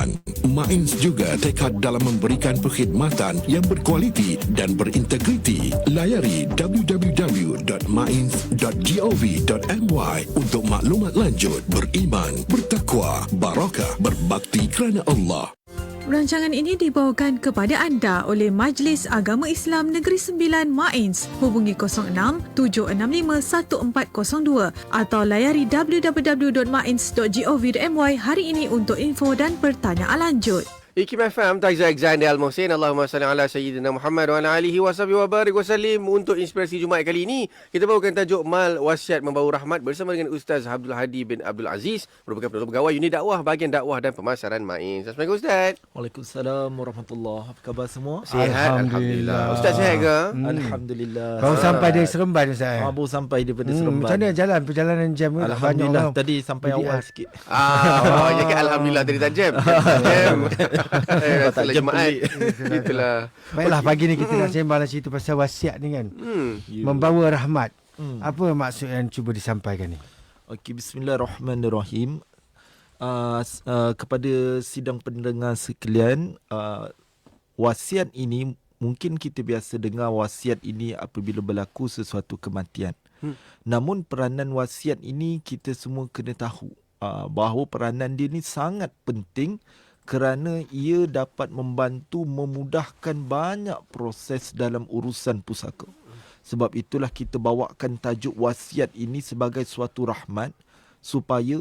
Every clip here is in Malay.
berkelanjutan. Mains juga tekad dalam memberikan perkhidmatan yang berkualiti dan berintegriti. Layari www.mains.gov.my untuk maklumat lanjut. Beriman, bertakwa, barakah, berbakti kerana Allah. Rancangan ini dibawakan kepada anda oleh Majlis Agama Islam Negeri Sembilan Mains. Hubungi 06 765 1402 atau layari www.mains.gov.my hari ini untuk info dan pertanyaan lanjut. IKIM FM, Taiza Exander Al-Muhsin. Allahumma salli ala Sayyidina Muhammad wa ala alihi wa sahbihi wa barik wa sallim. Untuk inspirasi Jumaat kali ini, kita bawakan tajuk Mal Wasiat Membawa Rahmat bersama dengan Ustaz Abdul Hadi bin Abdul Aziz, merupakan penolong pegawai unit dakwah bahagian dakwah dan pemasaran Mains. Assalamualaikum Ustaz. Waalaikumsalam warahmatullahi. Apa khabar semua? Sihat, Alhamdulillah. Ustaz sihat ke? Alhamdulillah. Baru sampai dari Seremban Ustaz. Baru sampai daripada Seremban. Macam mana jalan perjalanan jam? Alhamdulillah tadi sampai awal sikit. Ya kan, Alhamdulillah tadi tak jam. Tak Jumaat. Itulah. Baiklah, pagi ni kita nak sembang cerita pasal wasiat ni kan. Membawa rahmat. Apa maksud yang cuba disampaikan ni? Okey, bismillahirrahmanirrahim. Kepada sidang pendengar sekalian, wasiat ini mungkin kita biasa dengar wasiat ini apabila berlaku sesuatu kematian. Namun peranan wasiat ini kita semua kena tahu bahawa peranan dia ni sangat penting kerana ia dapat membantu memudahkan banyak proses dalam urusan pusaka. Sebab itulah kita bawakan tajuk wasiat ini sebagai suatu rahmat supaya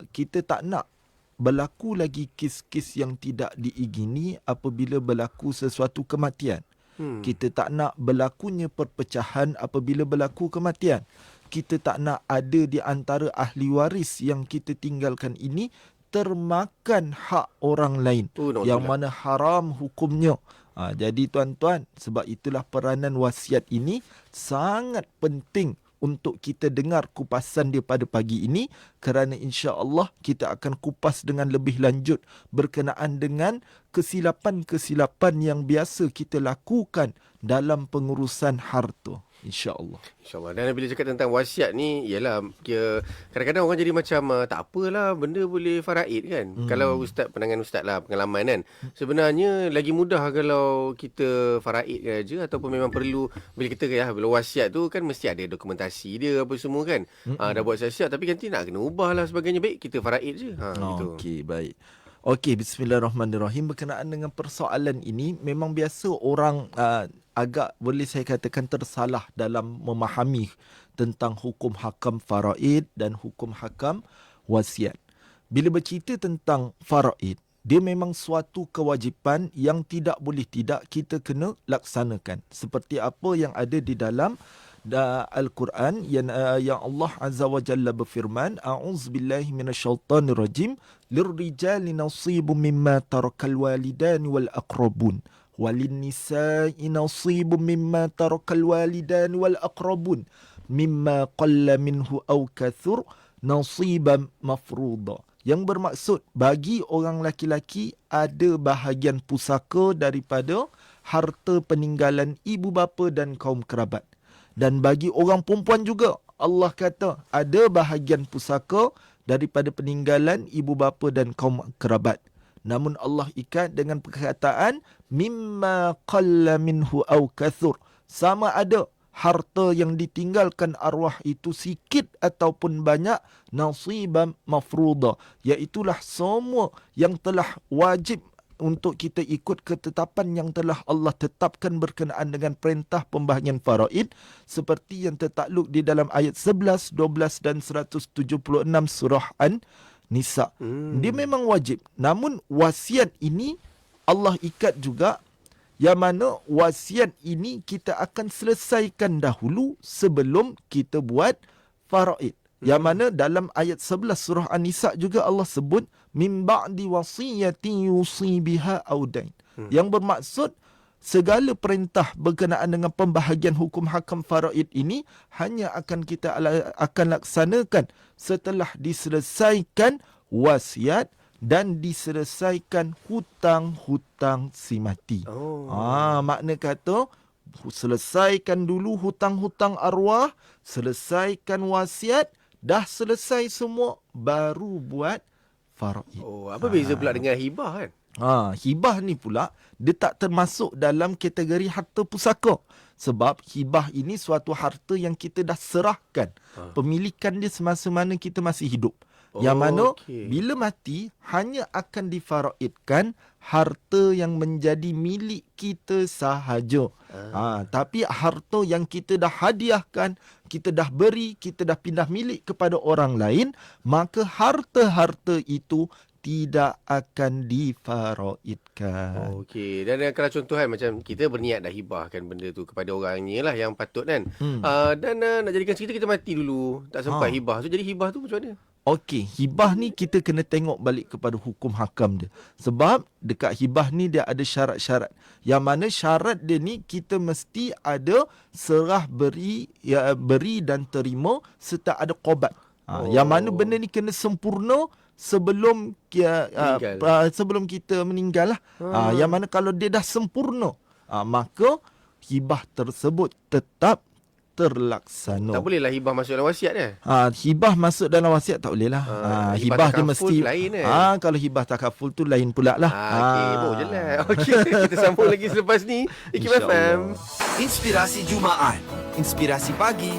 kita tak nak berlaku lagi kes-kes yang tidak diingini apabila berlaku sesuatu kematian. Kita tak nak berlakunya perpecahan apabila berlaku kematian. Kita tak nak ada di antara ahli waris yang kita tinggalkan ini termakan hak orang lain yang mana haram hukumnya. Jadi tuan-tuan, sebab itulah peranan wasiat ini sangat penting untuk kita dengar kupasan dia pada pagi ini, kerana insya-Allah kita akan kupas dengan lebih lanjut berkenaan dengan kesilapan-kesilapan yang biasa kita lakukan dalam pengurusan harta. InsyaAllah. InsyaAllah. Dan bila cakap tentang wasiat ni, ialah kadang-kadang orang jadi macam tak apalah, benda boleh faraid kan. Kalau pandangan ustaz lah, pengalaman kan. Sebenarnya lagi mudah kalau kita faraid aja, ataupun memang perlu, bila kita bila wasiat tu kan mesti ada dokumentasi dia apa semua kan. Dah buat siap-siap tapi nanti nak kena ubah lah sebagainya. Baik, kita faraid je. Gitu. Okey, baik. Okey, bismillahirrahmanirrahim. Berkenaan dengan persoalan ini, memang biasa orang agak boleh saya katakan tersalah dalam memahami tentang hukum hakam faraid dan hukum hakam wasiat. Bila bercerita tentang faraid, dia memang suatu kewajipan yang tidak boleh tidak kita kena laksanakan. Seperti apa yang ada di dalam Al-Quran yang Allah Azza wa Jalla berfirman, a'udzubillahi minasyaitonirrajim, lirrijali nasibun mimma tarakal walidani wal aqrabun walinnisa'i nasibun mimma tarakal walidani wal aqrabun mimma qalla minhu aw kathur nasiban mafruḍa. Yang bermaksud bagi orang laki-laki ada bahagian pusaka daripada harta peninggalan ibu bapa dan kaum kerabat. Dan bagi orang perempuan juga Allah kata ada bahagian pusaka daripada peninggalan ibu bapa dan kaum kerabat. Namun Allah ikat dengan perkataan mimma qalla minhu aw kathur. Sama ada harta yang ditinggalkan arwah itu sikit ataupun banyak, nasiban mafruḍa, iaitulah semua yang telah wajib untuk kita ikut ketetapan yang telah Allah tetapkan berkenaan dengan perintah pembahagian faraid, seperti yang tertakluk di dalam ayat 11, 12 dan 176 surah An-Nisa. Dia memang wajib. Namun wasiat ini Allah ikat juga, yang mana wasiat ini kita akan selesaikan dahulu sebelum kita buat faraid. Yang mana dalam ayat 11 surah An-Nisa juga Allah sebut min ba'di wasiyatin yusi biha aw dain. Yang bermaksud segala perintah berkenaan dengan pembahagian hukum hakam faraid ini hanya akan kita akan laksanakan setelah diselesaikan wasiat dan diselesaikan hutang-hutang si mati. Makna kata selesaikan dulu hutang-hutang arwah, selesaikan wasiat, dah selesai semua baru buat faraid. Apa beza pula dengan hibah kan? Hibah ni pula dia tak termasuk dalam kategori harta pusaka. Sebab hibah ini suatu harta yang kita dah serahkan. Pemilikan dia semasa mana kita masih hidup. Yang mana bila mati hanya akan difaraidkan harta yang menjadi milik kita sahaja. Tapi harta yang kita dah hadiahkan, kita dah beri, kita dah pindah milik kepada orang lain, maka harta-harta itu tidak akan difaraidkan. Okey. Dan kalau contoh kan, macam kita berniat dah hibahkan benda tu kepada orangnya lah yang patut kan. Dan nak jadikan cerita kita mati dulu, tak sempat hibah. So jadi hibah tu macam mana? Okey, hibah ni kita kena tengok balik kepada hukum hakam dia. Sebab dekat hibah ni dia ada syarat-syarat. Yang mana syarat dia ni kita mesti ada serah beri, beri dan terima serta ada qobat. Yang mana benda ni kena sempurna sebelum sebelum kita meninggal lah. Yang mana kalau dia dah sempurna, maka hibah tersebut tetap terlaksana. Tak bolehlah hibah masuk dalam wasiat kan? Hibah masuk dalam wasiat tak boleh lah. Hibah dia mesti lain kan? kalau hibah takaful tu lain pula lah. Okey, je lah. Okey, kita sambung lagi selepas ni. IKIM FM. Inspirasi Jumaat, Inspirasi Pagi,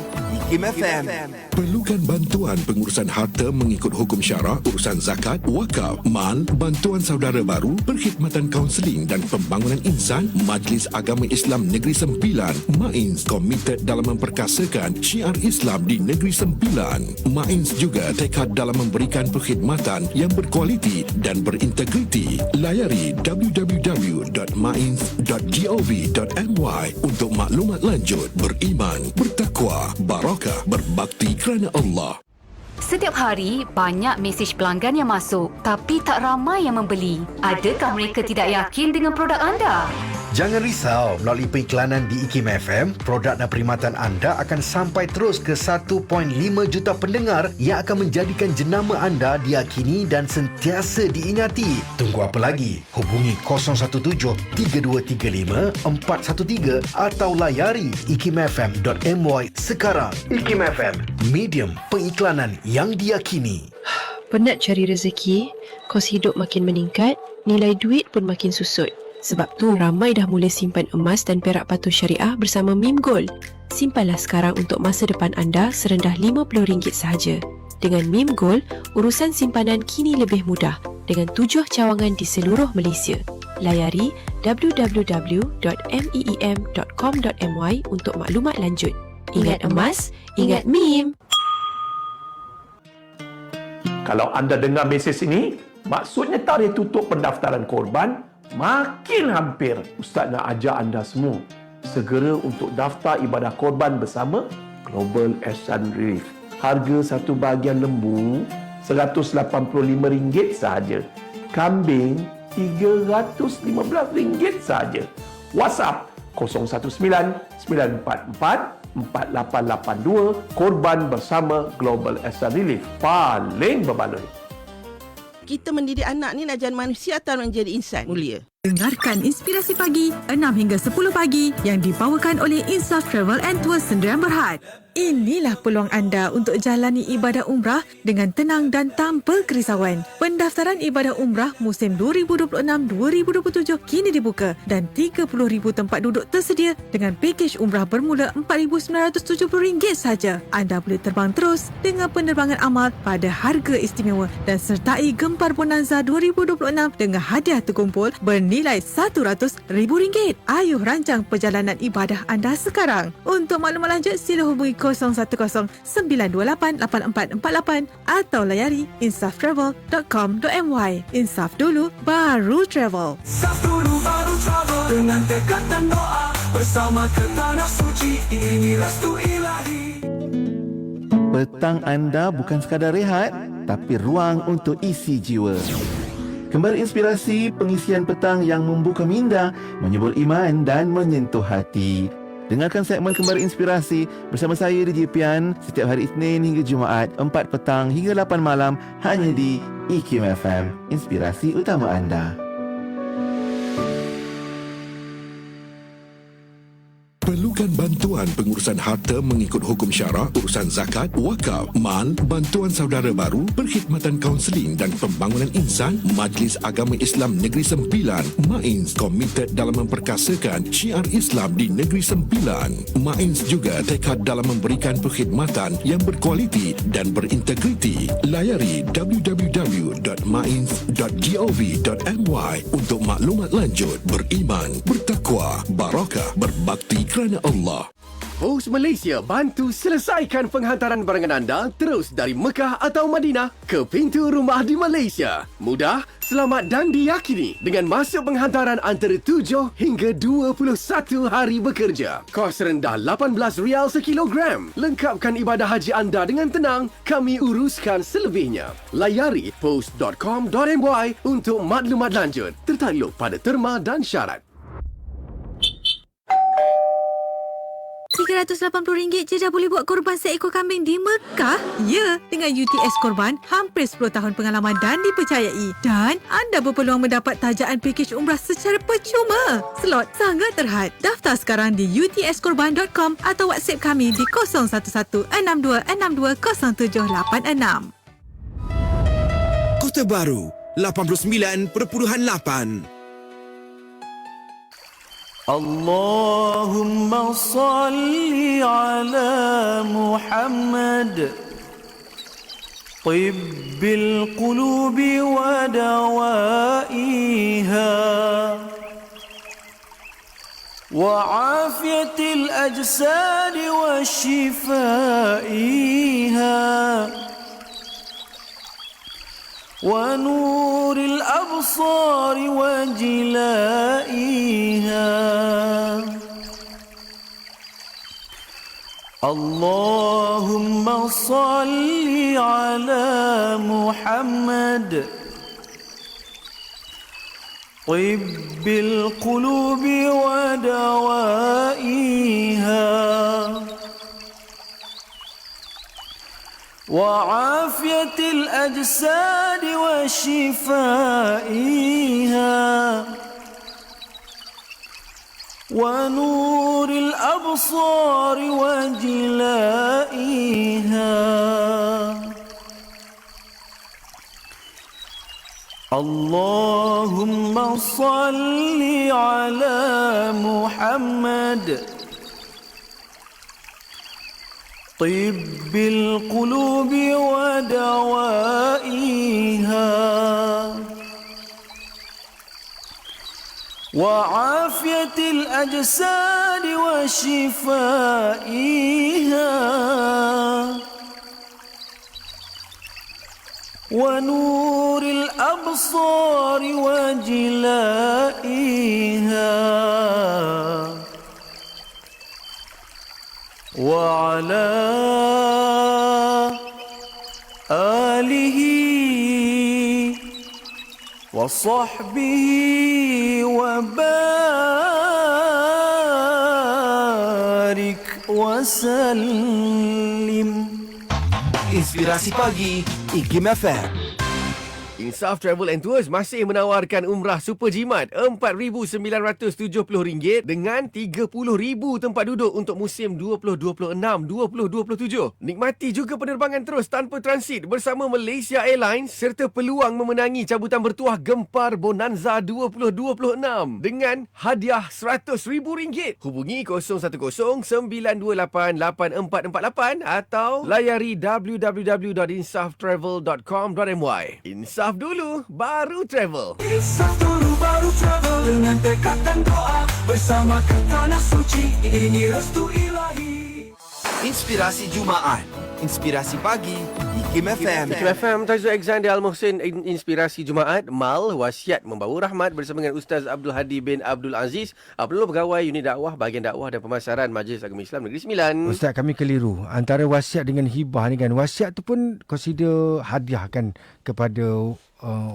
IKIM FM. Perlukan bantuan pengurusan harta mengikut hukum syarak, urusan zakat, wakaf, mal, bantuan saudara baru, perkhidmatan kaunseling dan pembangunan insan? Majlis Agama Islam Negeri Sembilan, MAINS, komited dalam memperkasakan syiar Islam di Negeri Sembilan. MAINS juga tekad dalam memberikan perkhidmatan yang berkualiti dan berintegriti. Layari www.mains.gov.my untuk maklumat lanjut. Beriman, bertakwa, barakah, berbakti kerana Allah. Setiap hari, banyak mesej pelanggan yang masuk, tapi tak ramai yang membeli. Adakah mereka tidak yakin dengan produk anda? Jangan risau, melalui periklanan di IKIM FM, produk dan perkhidmatan anda akan sampai terus ke 1.5 juta pendengar yang akan menjadikan jenama anda diyakini dan sentiasa diingati. Tunggu apa lagi? Hubungi 017-3235-413 atau layari ikimfm.my sekarang. IKIM FM, medium pengiklanan yang diyakini. Penat cari rezeki, kos hidup makin meningkat, nilai duit pun makin susut. Sebab tu ramai dah mula simpan emas dan perak patuh syariah bersama Mim Gold. Simpanlah sekarang untuk masa depan anda serendah RM50 sahaja. Dengan Mim Gold, urusan simpanan kini lebih mudah dengan 7 cawangan di seluruh Malaysia. Layari www.meem.com.my untuk maklumat lanjut. Ingat emas, ingat Mim. Kalau anda dengar mesej ini, maksudnya tarikh tutup pendaftaran korban makin hampir. Ustaz nak ajak anda semua segera untuk daftar ibadah korban bersama Global Ehsan Relief. Harga satu bahagian lembu RM185 sahaja. Kambing RM315 sahaja. WhatsApp 019-944-4882. Korban bersama Global Ehsan Relief. Paling berbaloi. Kita mendidik anak ni nak jadi manusia atau menjadi insan mulia. Dengarkan Inspirasi Pagi 6 hingga 10 pagi yang dibawakan oleh Insaf Travel and Tours Sendirian Berhad. Inilah peluang anda untuk jalani ibadah umrah dengan tenang dan tanpa kerisauan. Pendaftaran ibadah umrah musim 2026-2027 kini dibuka dan 30,000 tempat duduk tersedia dengan pakej umrah bermula RM4,970 saja. Anda boleh terbang terus dengan penerbangan amal pada harga istimewa dan sertai Gempar Bonanza 2026 dengan hadiah terkumpul bernilai RM100,000. Ayuh rancang perjalanan ibadah anda sekarang. Untuk maklumat lanjut sila hubungi 010-928-8448 atau layari insaftravel.com.my. Insaf dulu baru travel. Insaf dulu baru travel dengan tekad dan doa bersama ke tanah suci. Ini restu ilahi. Petang anda bukan sekadar rehat, tapi ruang untuk isi jiwa. Kembali inspirasi pengisian petang yang membuka minda, menyebul iman dan menyentuh hati. Dengarkan segmen Kembali Inspirasi bersama saya DJ Pian setiap hari Isnin hingga Jumaat 4 petang hingga 8 malam hanya di IKIM FM, inspirasi utama anda. Perlukan bantuan pengurusan harta mengikut hukum syarak, urusan zakat, wakaf, mal, bantuan saudara baru, perkhidmatan kaunseling dan pembangunan insan? Majlis Agama Islam Negeri Sembilan, MAINS, komited dalam memperkasakan syiar Islam di Negeri Sembilan. MAINS juga tekad dalam memberikan perkhidmatan yang berkualiti dan berintegriti. Layari www.mains.gov.my untuk maklumat lanjut. Beriman, bertakwa, barakah, berbakti kerana Allah. Pos Malaysia bantu selesaikan penghantaran barangan anda terus dari Mekah atau Madinah ke pintu rumah di Malaysia. Mudah, selamat dan diyakini dengan masa penghantaran antara 7 hingga 21 hari bekerja. Kos rendah RM18 sekilogram. Lengkapkan ibadah haji anda dengan tenang, kami uruskan selebihnya. Layari pos.com.my untuk maklumat lanjut. Tertakluk pada terma dan syarat. RM380 je dah boleh buat korban seekor kambing di Mekah? Ya, dengan UTS Korban, hampir 10 tahun pengalaman dan dipercayai. Dan anda berpeluang mendapat tajaan pakej umrah secara percuma. Slot sangat terhad. Daftar sekarang di utskorban.com atau WhatsApp kami di 011-6262-0786. Kota Baru 89.8. اللهم صل على محمد طب القلوب ودوائها وعافية الأجساد وشفائها ونور الأبصار وجلائها اللهم صل على محمد طب القلوب ودوائها وعافية الأجساد وشفائها ونور الأبصار وجلائها اللهم صل على محمد طب القلوب ودوائها وعافية الأجساد وشفائها ونور الأبصار وجلائها وعلى آله وصحبه وبارك وسلم. Inspirasi Pagi, IKIM FM. Insaf Travel and Tours masih menawarkan umrah super jimat RM4,970 dengan RM30,000 tempat duduk untuk musim 2026-2027. Nikmati juga penerbangan terus tanpa transit bersama Malaysia Airlines serta peluang memenangi cabutan bertuah Gempar Bonanza 2026 dengan hadiah RM100,000. Hubungi 010-928-8448 atau layari www.insaftravel.com.my. Insaf dulu, baru travel. Insaf dulu, baru travel. Dengan tekad dan doa bersama ke tanah suci. Ini restu ilahi. Inspirasi Jumaat. Inspirasi Pagi, IKIM FM. IKIM FM, Taizul Alexander Al-Muhsin, Inspirasi Jumaat, MAL, Wasiat Membawa Rahmat bersama dengan Ustaz Abdul Hadi bin Abdul Aziz, Peluluh Pegawai Unit Dakwah, Bahagian Dakwah dan Pemasaran Majlis Agama Islam Negeri Sembilan. Ustaz, kami keliru. Antara wasiat dengan hibah ni kan, wasiat tu pun consider hadiah kan kepada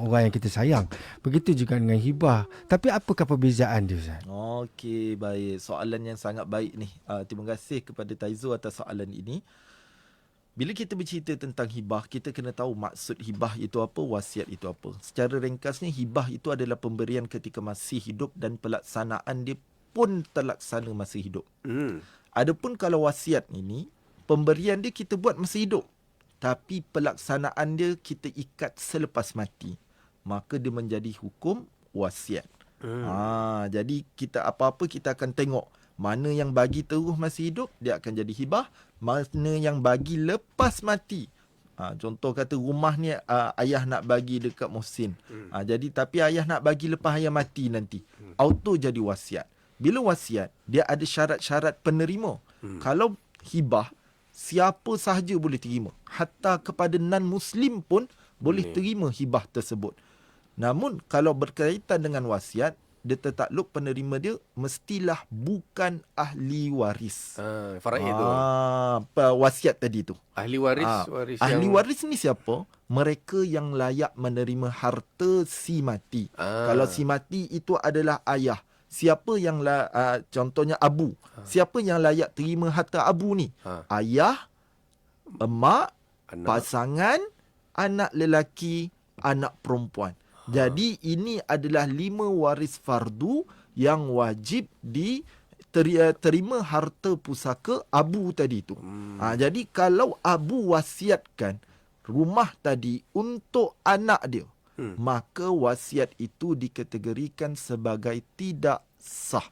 orang yang kita sayang. Begitu juga dengan hibah. Tapi apakah perbezaan dia, Ustaz? Okey, baik. Soalan yang sangat baik ni. Terima kasih kepada Taizul atas soalan ini. Bila kita bercerita tentang hibah, kita kena tahu maksud hibah itu apa, wasiat itu apa. Secara ringkasnya, hibah itu adalah pemberian ketika masih hidup dan pelaksanaan dia pun terlaksana masa hidup. Adapun kalau wasiat ini, pemberian dia kita buat masa hidup, tapi pelaksanaan dia kita ikat selepas mati, maka dia menjadi hukum wasiat. Jadi kita apa-apa kita akan tengok mana yang bagi terus masa hidup, dia akan jadi hibah. Mana yang bagi lepas mati. Contoh kata rumah ni ayah nak bagi dekat Muhsin. Jadi tapi ayah nak bagi lepas ayah mati nanti. Auto jadi wasiat. Bila wasiat, dia ada syarat-syarat penerima. Kalau hibah, siapa sahaja boleh terima. Hatta kepada non-Muslim pun boleh terima hibah tersebut. Namun kalau berkaitan dengan wasiat, dia tertakluk penerima dia mestilah bukan ahli waris. Faraid tu. Wasiat tadi tu. Ahli waris, ahli waris ni siapa? Mereka yang layak menerima harta si mati. Kalau si mati itu adalah ayah. Siapa yang contohnya abu. Siapa yang layak terima harta abu ni? Ayah, emak, pasangan, anak lelaki, anak perempuan. Jadi ini adalah 5 waris fardu yang wajib diterima harta pusaka abu tadi tu. Jadi kalau abu wasiatkan rumah tadi untuk anak dia, maka wasiat itu dikategorikan sebagai tidak sah.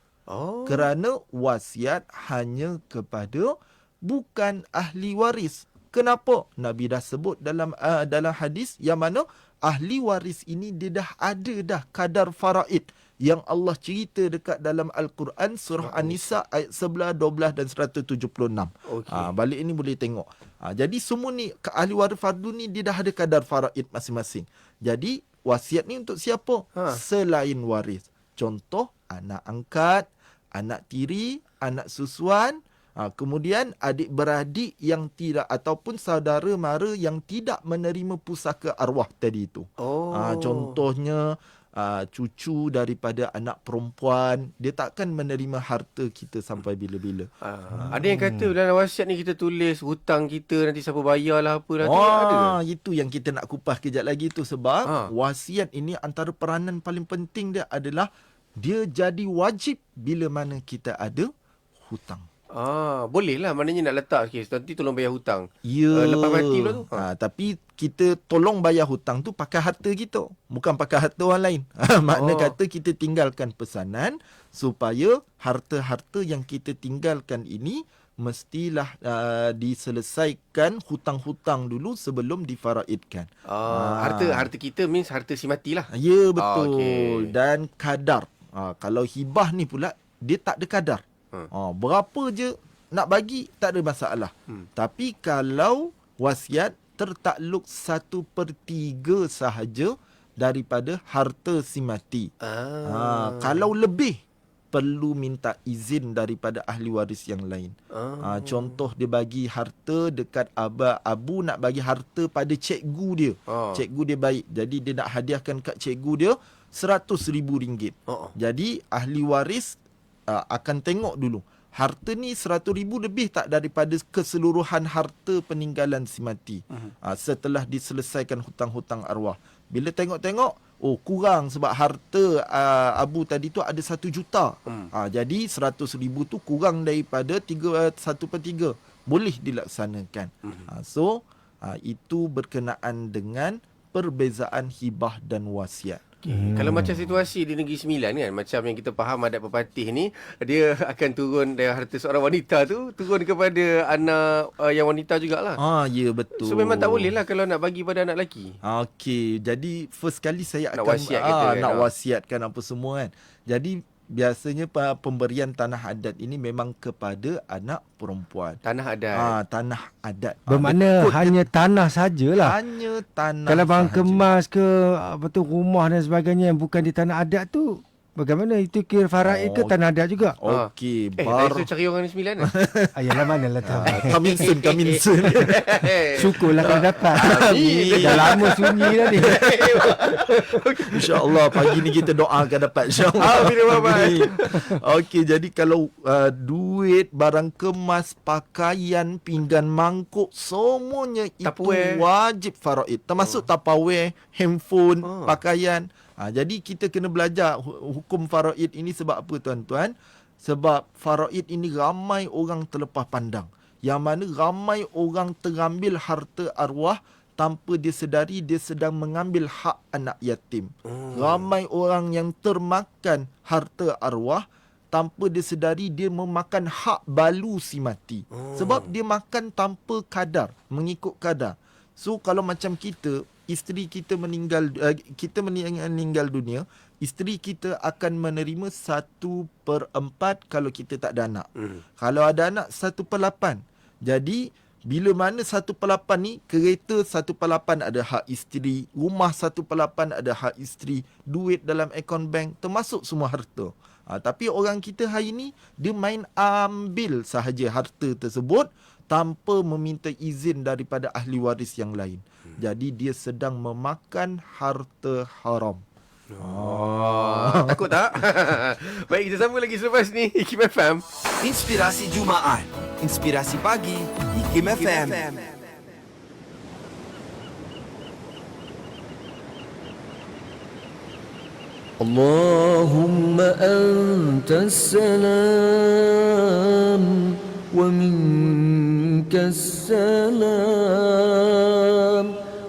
Kerana wasiat hanya kepada bukan ahli waris. Kenapa? Nabi dah sebut dalam hadis yang mana ahli waris ini dia dah ada dah kadar faraid yang Allah cerita dekat dalam Al-Quran surah An-Nisa ayat 11, 12 dan 176. Balik ini boleh tengok. Jadi semua ni ahli waris fardu ni dia dah ada kadar faraid masing-masing. Jadi wasiat ni untuk siapa? Selain waris. Contoh anak angkat, anak tiri, anak susuan. Kemudian adik-beradik yang tidak ataupun saudara mara yang tidak menerima pusaka arwah tadi itu. Contohnya cucu daripada anak perempuan, dia takkan menerima harta kita sampai bila-bila. Ada yang kata dalam wasiat ni kita tulis hutang kita nanti siapa bayarlah apalah tu. Itu yang kita nak kupas kejap lagi tu sebab wasiat ini antara peranan paling penting dia adalah dia jadi wajib bila mana kita ada hutang. Boleh lah, maknanya nak letak sikit. Nanti tolong bayar hutang. Lepas mati pula tu. Tapi kita tolong bayar hutang tu pakai harta kita, bukan pakai harta orang lain. Makna kata kita tinggalkan pesanan supaya harta-harta yang kita tinggalkan ini mestilah diselesaikan hutang-hutang dulu sebelum difaraidkan. Harta kita means harta si mati lah. Ya, betul. Dan kadar. Kalau hibah ni pula dia tak ada kadar. Berapa je nak bagi tak ada masalah. Tapi kalau wasiat tertakluk 1/3 sahaja daripada harta si mati. Kalau lebih perlu minta izin daripada ahli waris yang lain. Contoh dia bagi harta dekat abu nak bagi harta pada cikgu dia. Cikgu dia baik. Jadi dia nak hadiahkan kat cikgu dia RM100,000. Jadi ahli waris akan tengok dulu harta ni RM100,000 lebih tak daripada keseluruhan harta peninggalan si mati. Setelah diselesaikan hutang-hutang arwah, bila tengok-tengok kurang sebab harta abu tadi tu ada 1 juta. Jadi RM100,000 tu kurang daripada 1/3, boleh dilaksanakan. Itu berkenaan dengan perbezaan hibah dan wasiat. Kalau macam situasi di Negeri Sembilan kan, macam yang kita faham adat pepatih ni, dia akan turun dari harta seorang wanita tu turun kepada anak yang wanita jugalah. Ya, betul. So memang tak boleh lah kalau nak bagi pada anak lelaki. Okey, jadi first kali saya nak akan wasiat kita, nak wasiatkan apa semua kan. Jadi biasanya pemberian tanah adat ini memang kepada anak perempuan. Tanah adat. Tanah adat. Bermakna hanya tanah sajalah. Hanya tanah. Kalau barang sahaja. kemas ke apa tu rumah dan sebagainya yang bukan di tanah adat tu, bagaimana itu kira faraid ke tanah adat juga? Okey, Dari tu cari orang di Sembilan lah. Ayalah manalah tahu. Coming soon. Syukurlah kalau dapat. Dah lama sunyi dah ni. InsyaAllah pagi ni kita doakan dapat insyaAllah. Okey, jadi kalau duit, barang kemas, pakaian, pinggan mangkuk, semuanya itu wajib faraid. Termasuk Tupperware, handphone, pakaian. Jadi kita kena belajar hukum faraid ini sebab apa tuan-tuan? Sebab faraid ini ramai orang terlepas pandang. Yang mana ramai orang terambil harta arwah tanpa dia sedari dia sedang mengambil hak anak yatim. Ramai orang yang termakan harta arwah tanpa dia sedari dia memakan hak balu si mati. Sebab dia makan tanpa kadar, mengikut kadar. So kalau macam kita, isteri kita meninggal dunia, isteri kita akan menerima 1/4 kalau kita tak ada anak. Kalau ada anak 1/8. Jadi bila mana 1/8 ni, kereta 1/8 ada hak isteri, rumah 1/8 ada hak isteri, duit dalam akaun bank, termasuk semua harta. Tapi orang kita hari ni, dia main ambil sahaja harta tersebut tanpa meminta izin daripada ahli waris yang lain. Jadi dia sedang memakan harta haram. Takut tak? Baik, kita sambung lagi selepas ni. IKIM FM. Inspirasi Jumaat. Inspirasi pagi. IKIM FM. اللهم أنت السلام ومنك السلام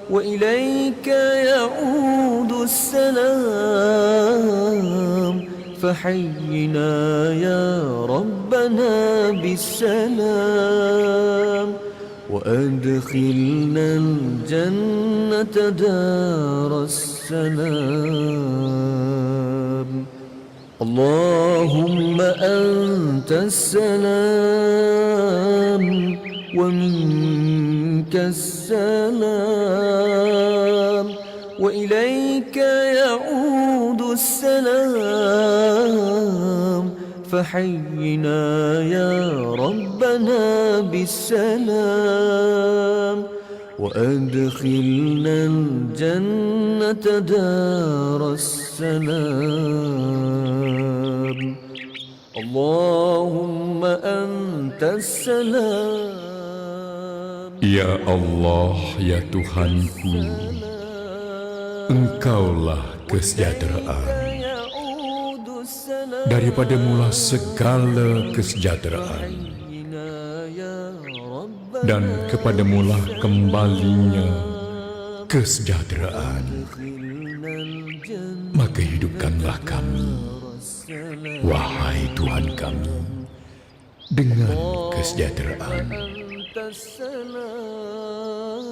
وإليك يعود السلام فحينا يا ربنا بالسلام وأدخلنا الجنة دار السلام اللهم أنت السلام ومنك السلام وإليك يعود السلام فحينا يا ربنا بالسلام وأدخلنا الجنة دار السلام اللهم أنت السلام Ya Allah, ya Tuhanku, Engkaulah kesejahteraan. Daripada mula segala kesejahteraan, dan kepada mula kembalinya kesejahteraan. Maka hidupkanlah kami, wahai Tuhan kami, dengan kesejahteraan.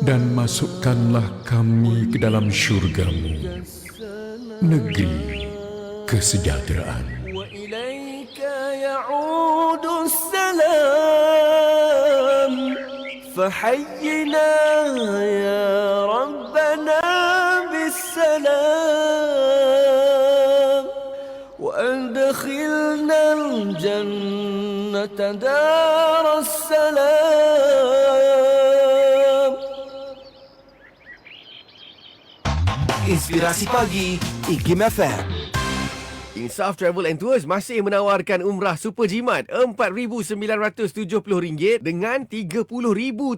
Dan masukkanlah kami ke dalam syurga-Mu, negeri kesejahteraan. وإليك يعود السلام فحينا يا ربنا بالسلام وأدخلنا الجنة دار السلام. Inspirasi pagi IKIM FM. Insaf Travel and Tours masih menawarkan umrah super jimat RM4,970 dengan 30,000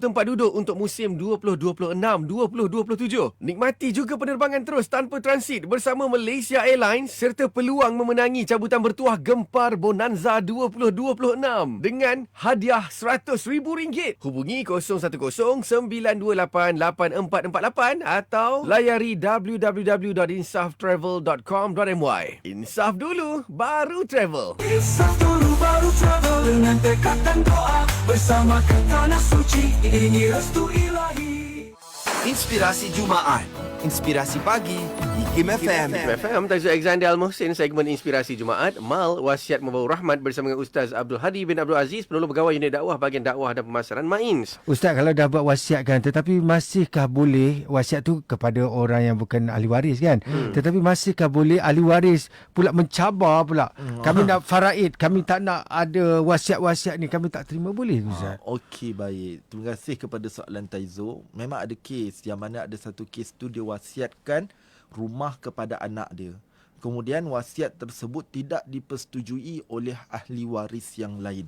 tempat duduk untuk musim 2026-2027. Nikmati juga penerbangan terus tanpa transit bersama Malaysia Airlines serta peluang memenangi cabutan bertuah Gempar Bonanza 2026 dengan hadiah RM100,000. Hubungi 010-928-8448 atau layari www.insaftravel.com.my. Insaf dulu, baru travel. Insaf dulu baru travel dengan tekad dan doa bersama ke tanah suci ini restu ilahi. Inspirasi Jumaat. Inspirasi pagi IKIM FM. IKIM FM, Taizul Alexander Al-Muhsin, segmen Inspirasi Jumaat. Mal, wasiat membawa rahmat bersama dengan Ustaz Abdul Hadi bin Abdul Aziz, penolong pegawai unit dakwah bahagian dakwah dan pemasaran MAINS. Ustaz, kalau dah buat wasiat kan, tetapi masihkah boleh wasiat tu kepada orang yang bukan ahli waris kan? Tetapi masihkah boleh ahli waris pula mencabar pula? Kami nak faraid, kami tak nak ada wasiat-wasiat ni, kami tak terima, boleh Ustaz? Okey, baik. Terima kasih kepada soalan Taizo. Memang ada kes yang mana ada satu kes tu dia wasiatkan rumah kepada anak dia. Kemudian wasiat tersebut tidak dipersetujui oleh ahli waris yang lain.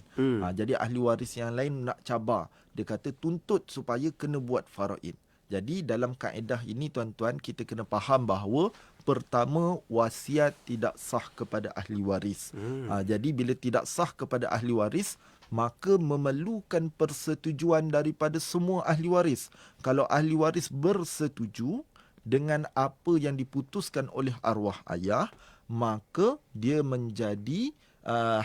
Jadi ahli waris yang lain nak cabar. Dia kata tuntut supaya kena buat faraid. Jadi dalam kaedah ini tuan-tuan, kita kena faham bahawa Pertama, wasiat tidak sah kepada ahli waris. Jadi bila tidak sah kepada ahli waris, maka memerlukan persetujuan daripada semua ahli waris. Kalau ahli waris bersetuju dengan apa yang diputuskan oleh arwah ayah, maka dia menjadi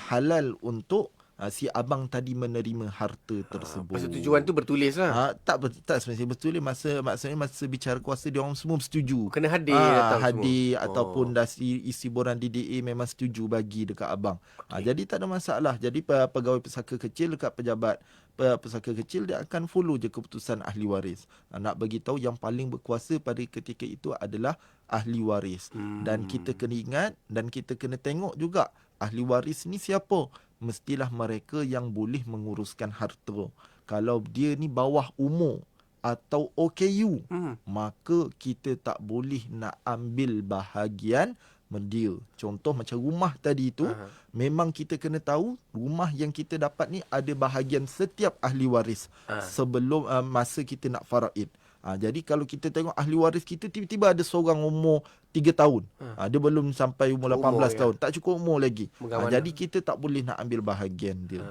halal untuk si abang tadi menerima harta tersebut. Persetujuan tu bertulis lah. Tak semestinya bertulis. Maksudnya masa bicara kuasa, dia orang semua bersetuju. Kena hadir hadir semua. ataupun isi borang DDA memang setuju bagi dekat abang. Jadi tak ada masalah. Jadi pegawai pesaka kecil dekat pejabat pesaka kecil, dia akan follow je keputusan ahli waris. Nak bagi tahu yang paling berkuasa pada ketika itu adalah ahli waris. Dan kita kena ingat dan kita kena tengok juga ahli waris ni siapa. Mestilah mereka yang boleh menguruskan harta. Kalau dia ni bawah umur atau OKU, maka kita tak boleh nak ambil bahagian dia. Contoh macam rumah tadi tu, memang kita kena tahu rumah yang kita dapat ni ada bahagian setiap ahli waris sebelum masa kita nak faraid. Jadi kalau kita tengok ahli waris kita tiba-tiba ada seorang umur 3 tahun. Dia belum sampai umur 18 tahun. Tak cukup umur lagi. Jadi kita tak boleh nak ambil bahagian dia.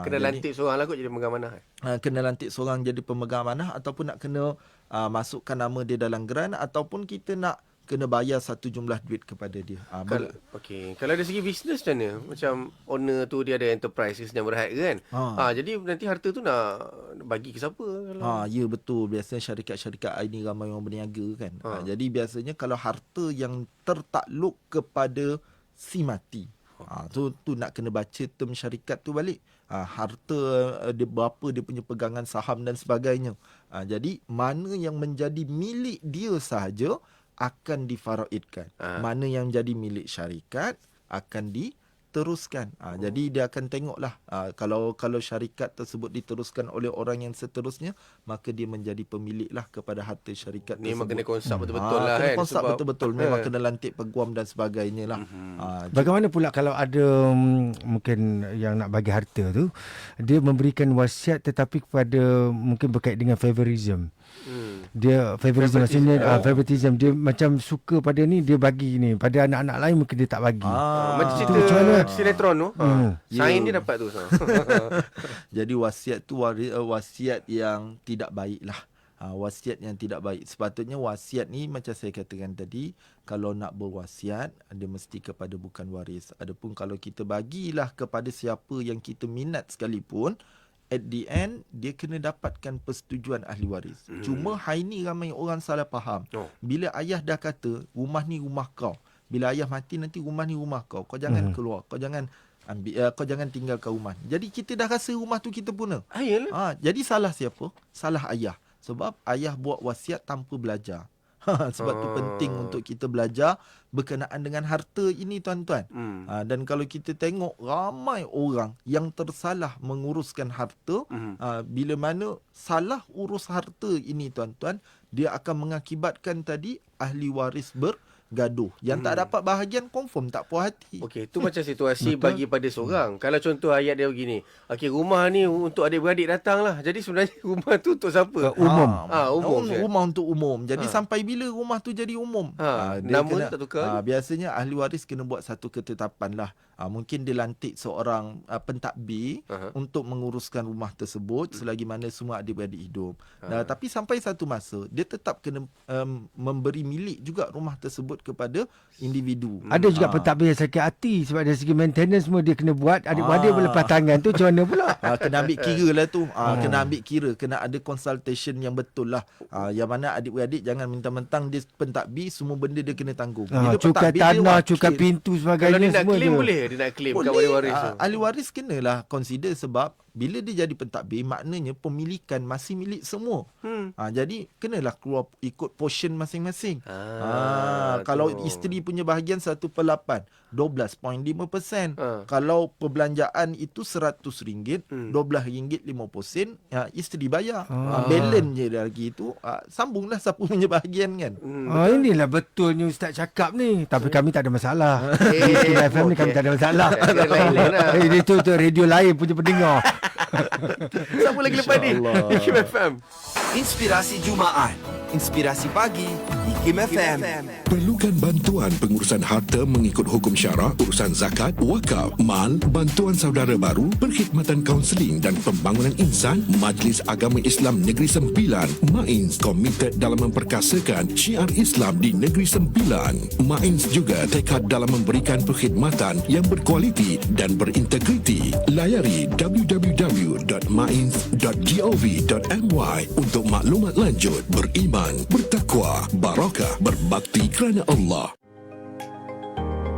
Kena lantik seorang lah kot jadi pemegang amanah. Kena lantik seorang jadi pemegang amanah, ataupun nak kena masukkan nama dia dalam geran, ataupun kita nak kena bayar satu jumlah duit kepada dia. Kalau dari segi bisnes macam mana? Macam owner tu dia ada enterprise Senyap Berhad kan? Jadi nanti harta tu nak bagi ke siapa? Ya betul. Biasanya syarikat-syarikat ini ramai orang berniaga kan. Jadi biasanya kalau harta yang tertakluk kepada si mati, tu nak kena baca term syarikat tu balik. Harta dia berapa, dia punya pegangan saham dan sebagainya. Jadi mana yang menjadi milik dia sahaja akan difaraidkan. Mana yang jadi milik syarikat akan diteruskan. Jadi dia akan tengoklah kalau syarikat tersebut diteruskan oleh orang yang seterusnya, maka dia menjadi pemilik lah kepada harta syarikat tersebut. Memang kena konsep betul-betul lah kena kan. Konsep betul-betul. Memang kena lantik peguam dan sebagainya lah. Bagaimana pula kalau ada mungkin yang nak bagi harta tu, dia memberikan wasiat tetapi kepada mungkin berkait dengan favorism. Dia favoritism maksudnya favoritism, dia macam suka pada ni, dia bagi ni, pada anak-anak lain mungkin dia tak bagi. Macam cerita sinetron tu, sign dia dapat tu. Jadi wasiat tu wasiat yang tidak baik lah. Wasiat yang tidak baik. Sepatutnya wasiat ni macam saya katakan tadi, kalau nak berwasiat dia mesti kepada bukan waris. Adapun kalau kita bagilah kepada siapa yang kita minat sekalipun, at the end dia kena dapatkan persetujuan ahli waris. Cuma hari ni ramai orang salah faham. Bila ayah dah kata rumah ni rumah kau, bila ayah mati nanti rumah ni rumah kau, kau jangan keluar, kau jangan ambil, kau jangan tinggalkan rumah. Jadi kita dah rasa rumah tu kita punya. Jadi salah siapa? Salah ayah. Sebab ayah buat wasiat tanpa belajar. Sebab tu penting untuk kita belajar berkenaan dengan harta ini tuan-tuan. Dan kalau kita tengok ramai orang yang tersalah menguruskan harta, bila mana salah urus harta ini tuan-tuan, dia akan mengakibatkan tadi ahli waris bergaduh. Yang tak dapat bahagian confirm tak puas hati. Okey, tu macam situasi bagi pada seorang. Kalau contoh ayat dia begini, okey, rumah ni untuk adik-beradik datang lah. Jadi sebenarnya rumah tu untuk siapa? Umum. Umum. Rumah untuk umum. Jadi sampai bila rumah tu jadi umum? Nama kena, tak tukar? Biasanya ahli waris kena buat satu ketetapan lah. Mungkin dilantik seorang pentadbir untuk menguruskan rumah tersebut selagi mana semua adik-beradik hidup. Tapi sampai satu masa dia tetap kena memberi milik juga rumah tersebut kepada individu. Ada juga pentadbir yang sakit hati sebab dari segi maintenance semua dia kena buat, adik-beradik berlepas tangan tu macam mana pula? Kena ambil kira lah tu. Kena ambil kira, kena ada consultation yang betul lah. Yang mana adik-beradik jangan mentang-mentang dia pentadbir semua benda dia kena tanggung. Cukai tanah, cukai pintu sebagainya. Kalau dia nak semua claim dia. boleh dia nak claim kat ahli waris tu. Ahli waris kenalah consider sebab bila dia jadi pentadbir maknanya pemilikan masih milik semua. Jadi kenalah keluar ikut portion masing-masing. Kalau isteri punya bahagian 1/8, 12.5%. Kalau perbelanjaan itu RM100, RM12.50 isteri bayar. Balance je lagi itu. Sambunglah siapa punya bahagian kan. Inilah betulnya Ustaz cakap ni. Tapi kami tak ada masalah. Di FM ni kami tak ada masalah. Itu radio lain punya pendengar. Siapa lagi lepas ni? Di FM. Inspirasi Jumaat Inspirasi Pagi, IKIM FM. Perlukan bantuan pengurusan harta mengikut hukum syarak, urusan zakat, wakaf, mal, bantuan saudara baru, perkhidmatan kaunseling dan pembangunan insan? Majlis Agama Islam Negeri Sembilan, MAINS, komited dalam memperkasakan syiar Islam di Negeri Sembilan. MAINS juga tekad dalam memberikan perkhidmatan yang berkualiti dan berintegriti. Layari www.mains.gov.my untuk maklumat lanjut. Beriman, bertakwa, barakah, berbakti kerana Allah.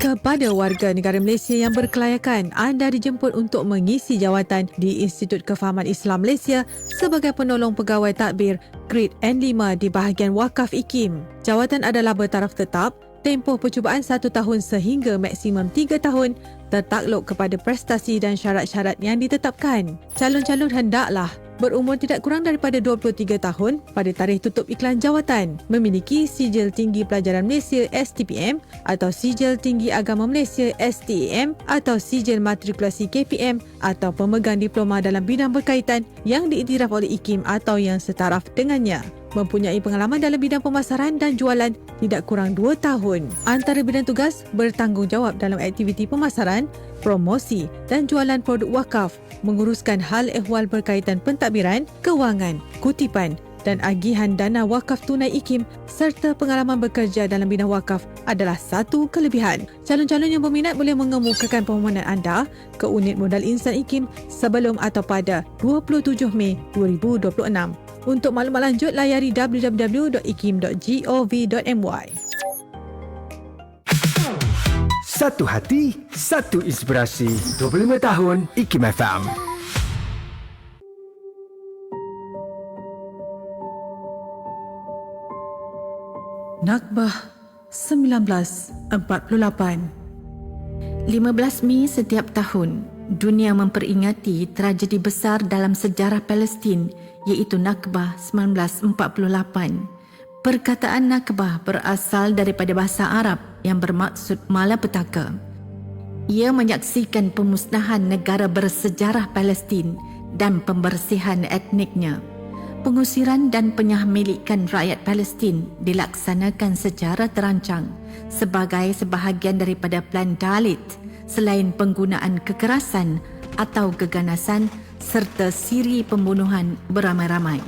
Kepada warga negara Malaysia yang berkelayakan, anda dijemput untuk mengisi jawatan di Institut Kefahaman Islam Malaysia sebagai penolong pegawai tadbir Grade N5 di bahagian wakaf IKIM. Jawatan adalah bertaraf tetap, tempoh percubaan 1 tahun sehingga maksimum 3 tahun, tertakluk kepada prestasi dan syarat-syarat yang ditetapkan. Calon-calon hendaklah berumur tidak kurang daripada 23 tahun pada tarikh tutup iklan jawatan, memiliki sijil tinggi pelajaran Malaysia STPM atau sijil tinggi agama Malaysia STAM atau sijil matrikulasi KPM atau pemegang diploma dalam bidang berkaitan yang diiktiraf oleh IKIM atau yang setaraf dengannya. Mempunyai pengalaman dalam bidang pemasaran dan jualan tidak kurang 2 tahun. Antara bidang tugas bertanggungjawab dalam aktiviti pemasaran, promosi dan jualan produk wakaf, menguruskan hal ehwal berkaitan pentadbiran, kewangan, kutipan dan agihan dana wakaf tunai IKIM serta pengalaman bekerja dalam bidang wakaf adalah satu kelebihan. Calon-calon yang berminat boleh mengemukakan permohonan anda ke unit modal insan IKIM sebelum atau pada 27 Mei 2026. Untuk maklumat lanjut, layari www.ikim.gov.my. Satu hati, satu inspirasi. 25 tahun IKIM FM. Nakbah 1948. 15 Mei setiap tahun, dunia memperingati tragedi besar dalam sejarah Palestin iaitu Nakbah 1948. Perkataan Nakbah berasal daripada bahasa Arab yang bermaksud malapetaka. Ia menyaksikan pemusnahan negara bersejarah Palestin dan pembersihan etniknya. Pengusiran dan penyahmilikan rakyat Palestin dilaksanakan secara terancang sebagai sebahagian daripada Plan Dalit selain penggunaan kekerasan atau keganasan serta siri pembunuhan beramai-ramai.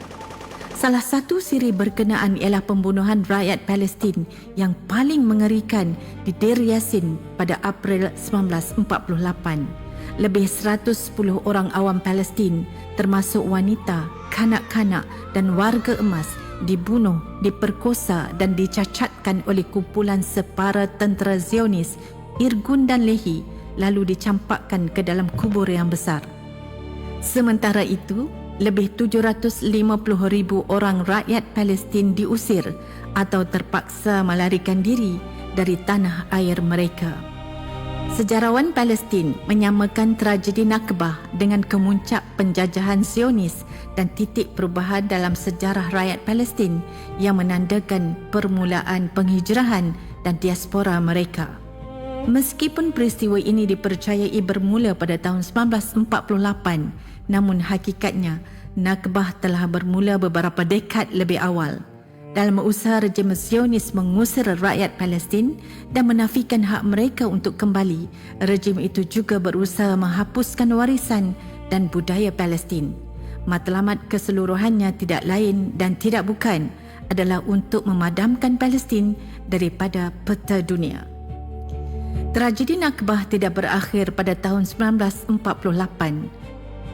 Salah satu siri berkenaan ialah pembunuhan rakyat Palestin yang paling mengerikan di Deir Yassin pada April 1948. Lebih 110 orang awam Palestin termasuk wanita, kanak-kanak dan warga emas dibunuh, diperkosa dan dicacatkan oleh kumpulan separa tentera Zionis, Irgun dan Lehi lalu dicampakkan ke dalam kubur yang besar. Sementara itu, lebih 750,000 orang rakyat Palestin diusir atau terpaksa melarikan diri dari tanah air mereka. Sejarawan Palestin menyamakan tragedi Nakbah dengan kemuncak penjajahan Zionis dan titik perubahan dalam sejarah rakyat Palestin yang menandakan permulaan penghijrahan dan diaspora mereka. Meskipun peristiwa ini dipercayai bermula pada tahun 1948, namun hakikatnya Nakbah telah bermula beberapa dekad lebih awal. Dalam usaha rejim Zionis mengusir rakyat Palestin dan menafikan hak mereka untuk kembali, rejim itu juga berusaha menghapuskan warisan dan budaya Palestin. Matlamat keseluruhannya tidak lain dan tidak bukan adalah untuk memadamkan Palestin daripada peta dunia. Tragedi Nakbah tidak berakhir pada tahun 1948.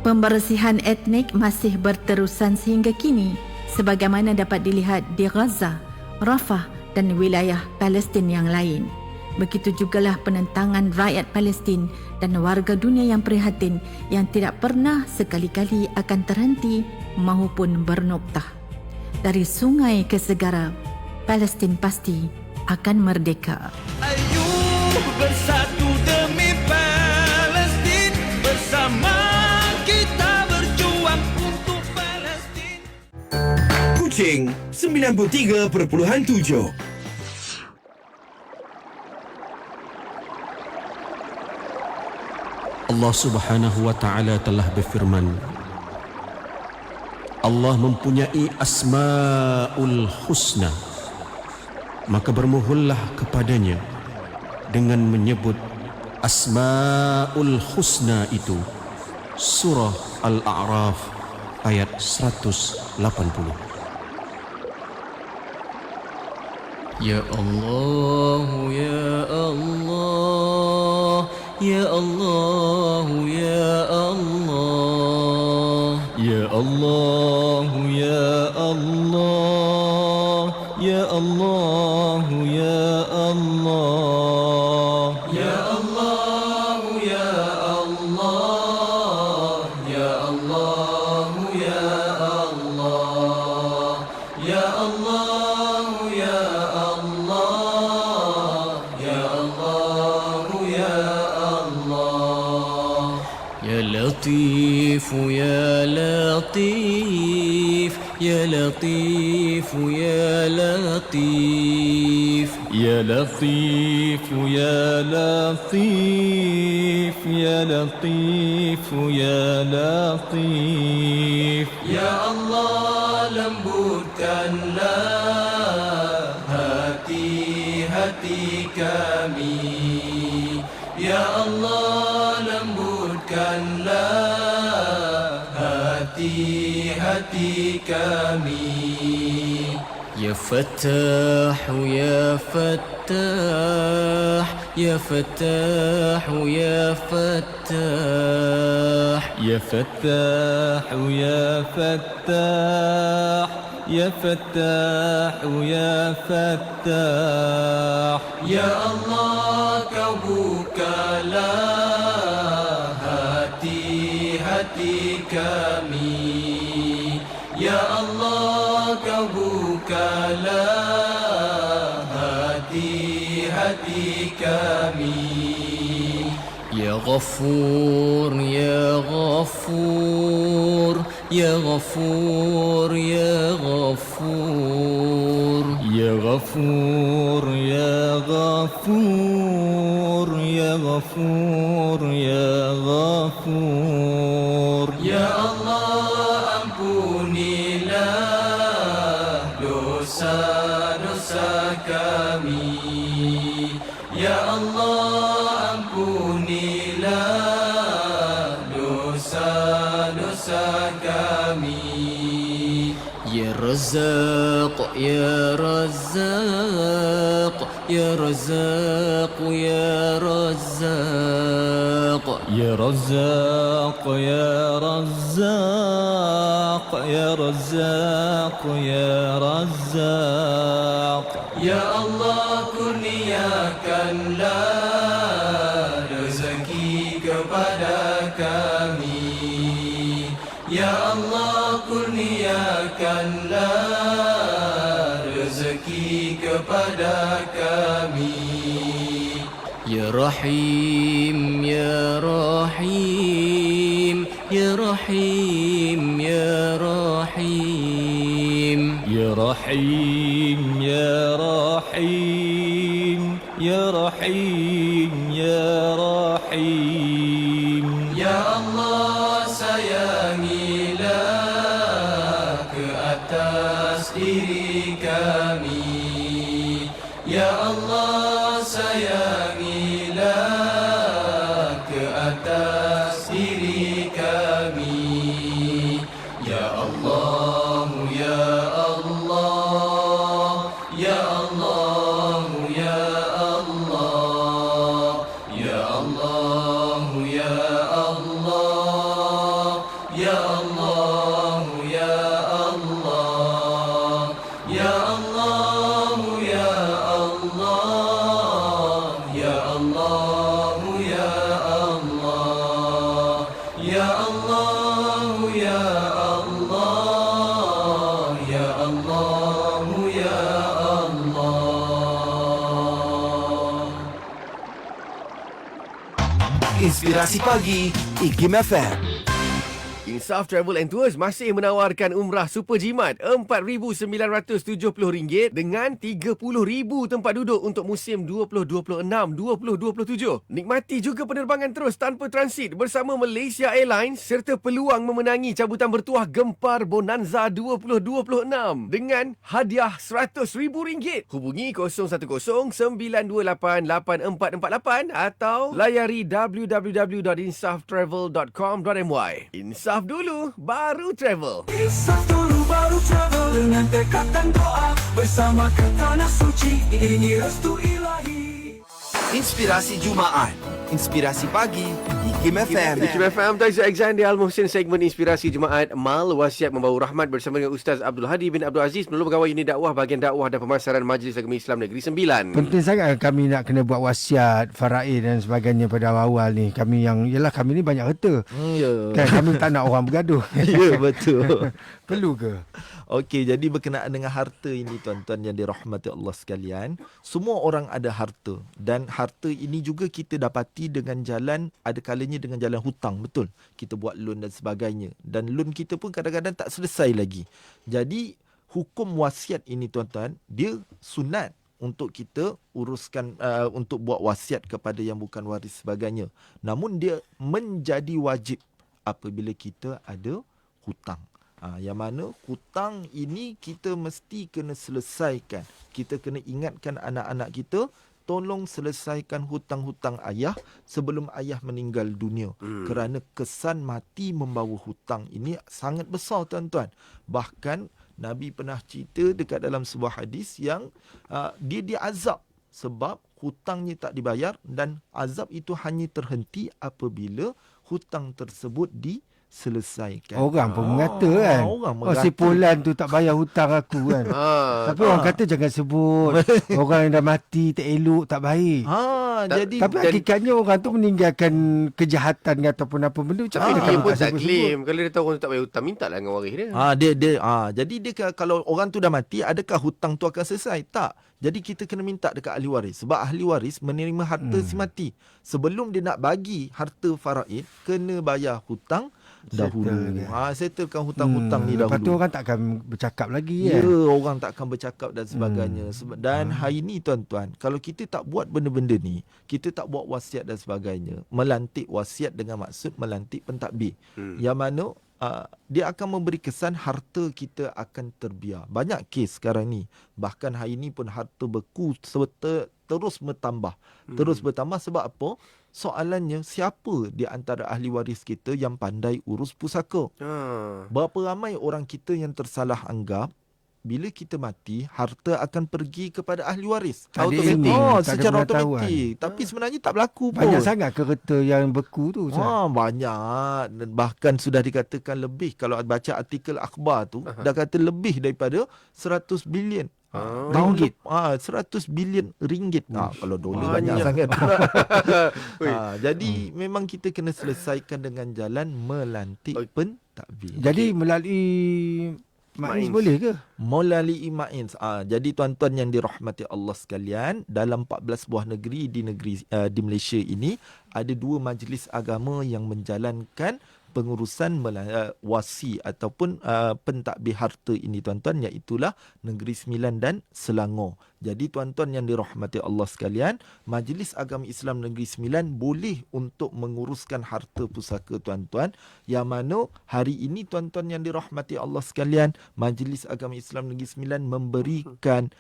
Pembersihan etnik masih berterusan sehingga kini, sebagaimana dapat dilihat di Gaza, Rafah dan wilayah Palestin yang lain. Begitu jugalah penentangan rakyat Palestin dan warga dunia yang prihatin yang tidak pernah sekali-kali akan terhenti maupun bernoktah. Dari sungai ke segara, Palestin pasti akan merdeka. Ayo bersatu demi Palestin, bersama kita berjuang untuk Palestin. Kuching 93.7. Allah Subhanahu wa taala telah berfirman, Allah mempunyai Asmaul Husna, maka bermohonlah kepadanya dengan menyebut Asmaul Husna itu. Surah Al-A'raf ayat 180. Ya Allah, ya Allah, ya Allah, ya Allah, ya Allah, ya Allah, ya Allah, ya Allah, ya Allah, ya Allah, ya Allah, ya Allah, ya Allah, ya لطيف يا لطيف يا لطيف يا لطيف يا لطيف يا لطيف يا لطيف يا لطيف يا الله lembutkanlah hati-hati kami ya Allah lembutkanlah hati-hati kami Ya Fattah Ya Fattah Ya Fattah Ya Fattah Ya Fattah Ya Fattah Ya Fattah Ya Fattah Ya Allah kau bukalah hati-hati kami Ya Allah kau bukalah hati-hati kami Ya Ghafur Ya Ghafur Ya Ghafur Ya Ghafur Ya Ghafur Ya Ghafur Ya Ghafur Ya Ghafur Ya Allah ampunilah dosa-dosa kami Ya Allah ampunilah dosa-dosa kami Ya Razzaq Ya Razzaq Ya Razzaq Ya Razzaq Ya Razzaq Ya Razzaq Ya Razzaq Ya Razzaq Ya Allah kurniakanlah rezeki kepada kami Ya Allah kurniakanlah rezeki kepada kami Ya Rahim Ya Rahim Ya Rahim Ya Rahim Ya Rahim Ya Rahim Ya Rahim Ya Rahim Ya Allah sayangilah ke atas diri kami Ya Allah sayangilah ke atas diri kami Ya Allah Ya Allah Ya Allah Ya Allah Ya Allah Ya Allah Ya Allah Ya Allah Ya Allah Ya Allah Ya Allah Ya Allah Ya Allah Ya Allah Ya Allah Ya Allah Inspirasi Pagi, IKIM FM. Insaf Travel and Tours masih menawarkan umrah super jimat RM4,970 dengan 30,000 tempat duduk untuk musim 2026-2027. Nikmati juga penerbangan terus tanpa transit bersama Malaysia Airlines serta peluang memenangi cabutan bertuah Gempar Bonanza 2026 dengan hadiah RM100,000. Hubungi 010-928-8448 atau layari www.insaftravel.com.my. Insaf dulu, baru travel. Insaf dulu baru travel dengan tekad dan doa bersama ke tanah suci ini restu ilahi. Inspirasi Jumaat, Inspirasi Pagi, IKIM FM. IKIM FM, Taizah Alexander Al-Muhsin, segmen Inspirasi Jumaat, Mal Wasiat Membawa Rahmat bersama dengan Ustaz Abdul Hadi bin Abdul Aziz, Pengelola Pegawai Unit Dakwah Bahagian Dakwah dan Pemasaran Majlis Agama Islam Negeri Sembilan. Penting sangat kami nak kena buat wasiat, faraid dan sebagainya pada awal ni. Kami ni banyak harta. Kan kami tak nak orang bergaduh. Ya, betul. Perlu ke? Okey, jadi berkenaan dengan harta ini tuan-tuan yang dirahmati Allah sekalian, semua orang ada harta dan harta ini juga kita dapati dengan jalan, ada kalanya dengan jalan hutang, betul. Kita buat loan dan sebagainya dan loan kita pun kadang-kadang tak selesai lagi. Jadi hukum wasiat ini tuan-tuan, dia sunat untuk kita uruskan untuk buat wasiat kepada yang bukan waris sebagainya. Namun dia menjadi wajib apabila kita ada hutang. Yang mana hutang ini kita mesti kena selesaikan. Kita kena ingatkan anak-anak kita, tolong selesaikan hutang-hutang ayah sebelum ayah meninggal dunia. Kerana kesan mati membawa hutang ini sangat besar tuan-tuan. Bahkan Nabi pernah cerita dekat dalam sebuah hadis yang dia diazab sebab hutangnya tak dibayar dan azab itu hanya terhenti apabila hutang tersebut selesaikan. Orang pun mengata kan. Si Polan tu tak bayar hutang aku kan. Tapi orang kata jangan sebut. Orang yang dah mati tak elok, tak baik. Tapi hakikatnya orang tu meninggalkan kejahatan ataupun apa benda. Dia pun tak claim. Kalau dia tahu orang tu tak bayar hutang, minta lah dengan waris dia. Jadi dia kalau orang tu dah mati, adakah hutang tu akan selesai? Tak. Jadi kita kena minta dekat ahli waris. Sebab ahli waris menerima harta si mati. Sebelum dia nak bagi harta faraid, kena bayar hutang dahulu. Settlekan hutang-hutang ni dahulu. Lepas tu orang takkan bercakap lagi. Ya, orang takkan bercakap dan sebagainya. Dan hari ni tuan-tuan, kalau kita tak buat benda-benda ni, kita tak buat wasiat dan sebagainya, melantik wasiat dengan maksud melantik pentadbir. Yang mana dia akan memberi kesan harta kita akan terbiar. Banyak kes sekarang ni. Bahkan hari ni pun harta beku terus bertambah. Terus bertambah sebab apa? Soalannya, siapa di antara ahli waris kita yang pandai urus pusaka? Berapa ramai orang kita yang tersalah anggap bila kita mati, harta akan pergi kepada ahli waris. Secara automatik. Tapi sebenarnya tak berlaku pun. Banyak sangat kereta yang beku tu. Banyak. Bahkan sudah dikatakan lebih. Kalau baca artikel akhbar tu, dah kata lebih daripada 100 bilion. Ringgit. 100 bilion ringgit. Kalau dolar banyak sangat. Jadi memang kita kena selesaikan dengan jalan melantik pentadbir. Jadi melalui Ma'iz boleh ke? Melalui Ma'iz. Jadi tuan-tuan yang dirahmati Allah sekalian, dalam 14 buah negeri di Malaysia ini ada 2 majlis agama yang menjalankan pengurusan wasi ataupun pentadbir harta ini tuan-tuan, iaitulah Negeri Sembilan dan Selangor. Jadi tuan-tuan yang dirahmati Allah sekalian, Majlis Agama Islam Negeri Sembilan boleh untuk menguruskan harta pusaka tuan-tuan, yang mana hari ini tuan-tuan yang dirahmati Allah sekalian, Majlis Agama Islam Negeri Sembilan memberikan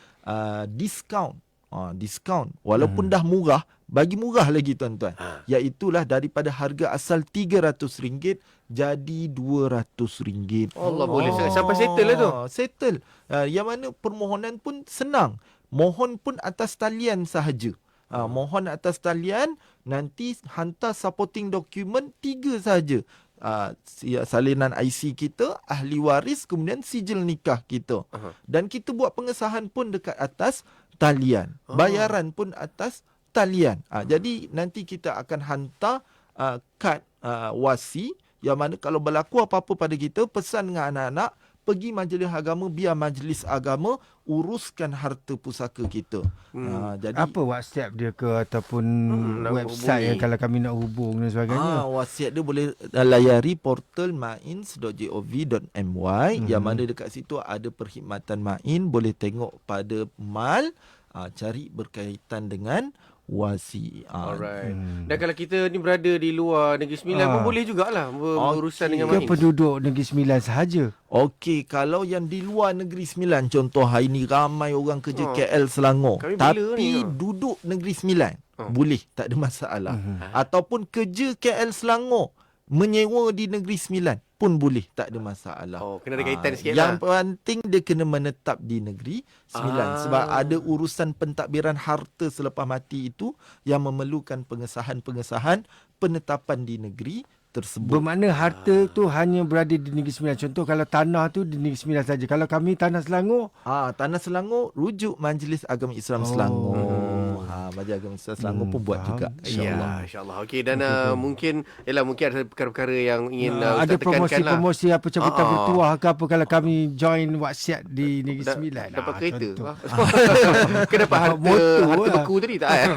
diskaun. Diskaun walaupun dah murah, bagi murah lagi tuan-tuan, iaitulah daripada harga asal RM300 jadi RM200. Allah, boleh sampai settle lah tu. Settle. Yang mana permohonan pun senang. Mohon pun atas talian sahaja. Mohon atas talian, nanti hantar supporting document 3 sahaja. Salinan IC kita, ahli waris, kemudian sijil nikah kita. Dan kita buat pengesahan pun dekat atas talian. Bayaran pun atas talian. Jadi nanti kita akan hantar kad wasi, yang mana kalau berlaku apa-apa pada kita, pesan dengan anak-anak, pergi majlis agama, biar majlis agama uruskan harta pusaka kita. Jadi apa WhatsApp dia ke ataupun website yang kalau kami nak hubung dan sebagainya? WhatsApp dia boleh layari portal mains.gov.my yang mana dekat situ ada perkhidmatan Main, boleh tengok pada mal, cari berkaitan dengan wasi. Alright. Dan kalau kita ni berada di luar Negeri Sembilan pun boleh jugalah berurusan dengan Main. Ke penduduk Negeri Sembilan sahaja? Okey, kalau yang di luar Negeri Sembilan, contoh hari ni ramai orang kerja KL Selangor, tapi duduk Negeri Sembilan, boleh, tak ada masalah. Ataupun kerja KL Selangor, menyewa di Negeri Sembilan pun boleh, tak ada masalah. Kena ada kaitan sikit lah. Yang penting dia kena menetap di Negeri Sembilan. Sebab ada urusan pentadbiran harta selepas mati itu yang memerlukan pengesahan-pengesahan penetapan di negeri tersebut. Bermakna harta tu hanya berada di Negeri Sembilan. Contoh kalau tanah tu di Negeri Sembilan saja. Kalau kami tanah Selangor, tanah Selangor rujuk Majlis Agama Islam Selangor. Majlis Agama Islam Selangor pun buat juga, insya-Allah. Ya, insya-Allah. Okey, dan mungkin ada perkara-perkara yang ingin ada Ustaz tekankan lah. promosi apa cabutan bertuah ke apa kalau kami join WhatsApp di Negeri Sembilan. Dapat kereta. Kena dapat harta beku tadi tak?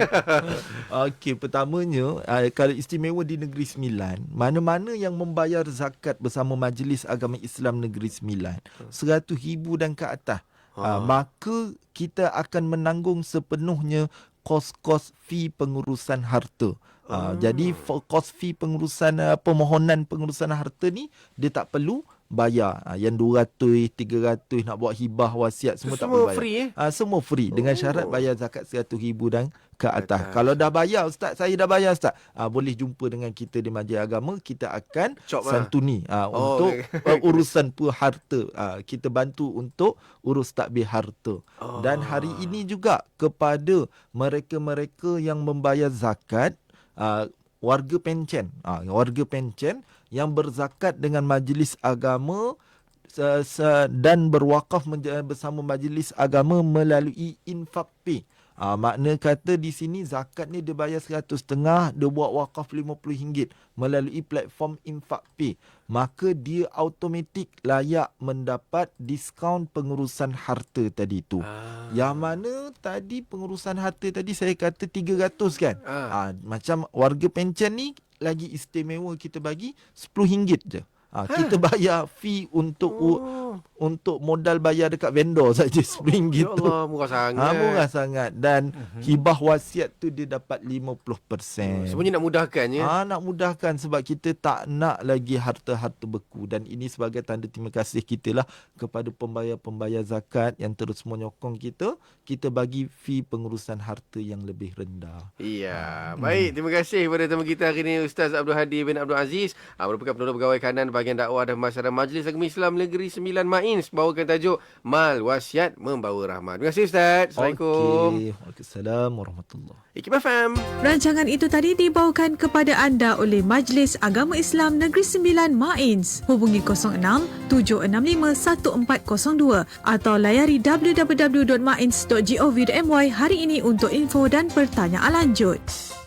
Okey, pertamanya kalau istimewa di Negeri Sembilan, mana-mana yang membayar zakat bersama Majlis Agama Islam Negeri Sembilan, 100,000 dan ke atas, maka kita akan menanggung sepenuhnya kos-kos fee pengurusan harta. Jadi kos fee pengurusan permohonan pengurusan harta ni dia tak perlu bayar. Yang 200, 300 nak buat hibah, wasiat semua tak perlu bayar. Free, semua free dengan syarat bayar zakat 100,000 dan ke atas. Kalau dah bayar, Ustaz, saya dah bayar, Ustaz, boleh jumpa dengan kita di Majlis Agama, kita akan santuni untuk urusan harta. Kita bantu untuk urus takbir harta. Dan hari ini juga kepada mereka-mereka yang membayar zakat, warga pencen, yang berzakat dengan majlis agama dan berwakaf bersama majlis agama melalui infak pay. Makna kata di sini zakat ni dia bayar 100.5, dia buat wakaf RM50 melalui platform infak pay, maka dia automatik layak mendapat diskaun pengurusan harta tadi tu. Yang mana tadi pengurusan harta tadi saya kata 300 kan. Macam warga pencen ni lagi istimewa, kita bagi RM10 je. Kita bayar fee untuk modal bayar dekat vendor saja RM10 tu. Allah, murah sangat. Murah sangat. Dan hibah wasiat tu dia dapat 50%. Sebenarnya nak mudahkan ya. Nak mudahkan sebab kita tak nak lagi harta-harta beku. Dan ini sebagai tanda terima kasih kita lah kepada pembayar-pembayar zakat yang terus menyokong kita. Kita bagi fee pengurusan harta yang lebih rendah. Iya. Baik, terima kasih kepada temu kita hari ini, Ustaz Abdul Hadi bin Abdul Aziz, merupakan penolong pegawai kanan bahagian dakwah dan masyarakat Majlis Agama Islam Negeri Sembilan Mains, bawakan tajuk Mal Wasiat Membawa Rahmat. Terima kasih, Ustaz. Assalamualaikum. Waalaikumsalam warahmatullahi. IKIM FM. Rancangan itu tadi dibawakan kepada anda oleh Majlis Agama Islam Negeri Sembilan Mains. Hubungi 06 765 1402 atau layari www.mains.gov.my hari ini untuk info dan pertanyaan lanjut.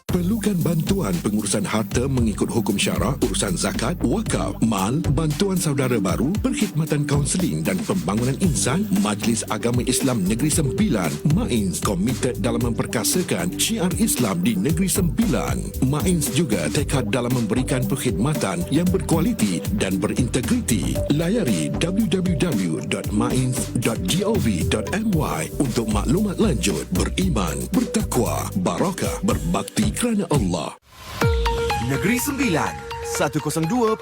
Perlukan bantuan pengurusan harta mengikut hukum syarak, urusan zakat, wakaf, mal, bantuan saudara baru, perkhidmatan kaunseling dan pembangunan insan? Majlis Agama Islam Negeri Sembilan Mains komited dalam memperkasakan syiar Islam di Negeri Sembilan. Mains juga tekad dalam memberikan perkhidmatan yang berkualiti dan berintegriti. Layari www.mains.gov.my untuk maklumat lanjut. Beriman, bertakwa, barakah, berbakti kerana Allah. Negeri Sembilan 102.7